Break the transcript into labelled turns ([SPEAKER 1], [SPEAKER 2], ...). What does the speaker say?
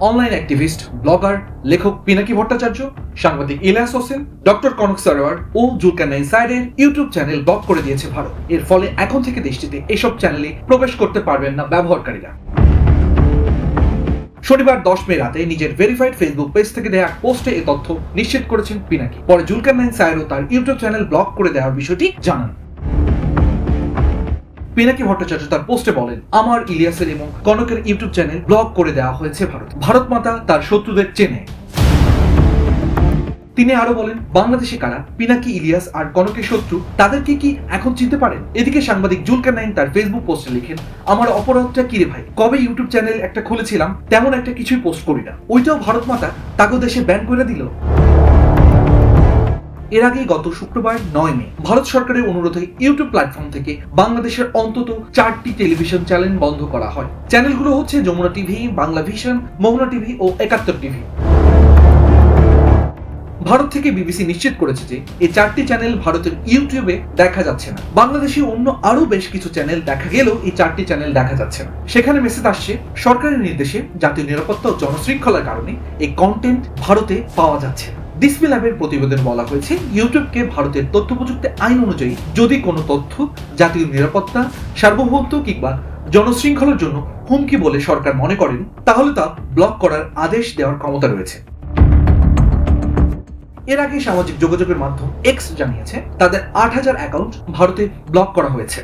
[SPEAKER 1] Online activist, blogger, লেখক পিনাকি ভট্টাচার্য, সাংবাদিক Ilias Hossain, doctor Kanak Sarwar ও Zulkarnain সায়েদের YouTube channel block করে দিয়েছে ভারত। এর ফলে এখন থেকে দেশটিতে এসব চ্যানেলে প্রবেশ করতে পারবেন না ব্যবহারকারীরা। শনিবার 10 মে রাতে নিজের ভেরিফাইড ফেসবুক পেজ থেকে দেয়া পোস্টে এ তথ্য নিশ্চিত করেছেন পিনাকি। পরে জুলকারনাইন সায়েরও তার ইউটিউব চ্যানেল ব্লক করে দেওয়ার বিষয়টি জানান। পিনাকি ভট্টাচার্য তার পোস্টে বলেন, আমার, ইলিয়াসের এবং কনকের ইউটিউব চ্যানেল ব্লক করে দেওয়া হয়েছে ভারত মাতা তার শত্রুদের চেনে। তিনি আরো বলেন, বাংলাদেশে কারা পিনাকি, ইলিয়াস আর কনকের শত্রু তাদেরকে কি এখন চিনতে পারেন? এদিকে সাংবাদিক জুলকারনাইন তার ফেসবুক পোস্টে লিখেন, আমার অপরাধটা কি রে ভাই, কবে ইউটিউব চ্যানেল একটা খুলেছিলাম তেমন একটা কিছুই পোস্ট করি না, ওইটাও ভারত মাতা তাকে দেশে ব্যান করে দিল। এর আগে গত শুক্রবার 9 মে ভারত সরকারের অনুরোধে ইউটিউব প্ল্যাটফর্ম থেকে বাংলাদেশের অন্তত 4টি টেলিভিশন চ্যানেল বন্ধ করা হয়। চ্যানেলগুলো হচ্ছে যমুনা টিভি, বাংলা ভিশন, মোহনা টিভি ও 71 টিভি। ভারত থেকে বিবিসি নিশ্চিত করেছে যে এই 4টি চ্যানেল ভারতের ইউটিউবে দেখা যাচ্ছে না। বাংলাদেশে অন্য আরো বেশ কিছু চ্যানেল দেখা গেলেও এই 4টি চ্যানেল দেখা যাচ্ছে না। সেখানে মেসেজ আসছে, সরকারের নির্দেশে জাতীয় নিরাপত্তা ও জনশৃঙ্খলার কারণে এই কন্টেন্ট ভারতে পাওয়া যাচ্ছে না। ডিসপ্লে ল্যাবের প্রতিবেদনে বলা হয়েছে, ইউটিউবকে ভারতের তথ্য প্রযুক্তি আইন অনুযায়ী যদি কোনো তথ্য জাতীয় নিরাপত্তা, সার্বভৌমত্ব কিংবা জনশৃঙ্খলার জন্য হুমকি বলে সরকার মনে করেন, তাহলে তা ব্লক করার আদেশ দেওয়ার ক্ষমতা রয়েছে। এর আগে সামাজিক যোগাযোগের মাধ্যম এক্স জানিয়েছে, তাদের 8000 অ্যাকাউন্ট ভারতে ব্লক করা হয়েছে।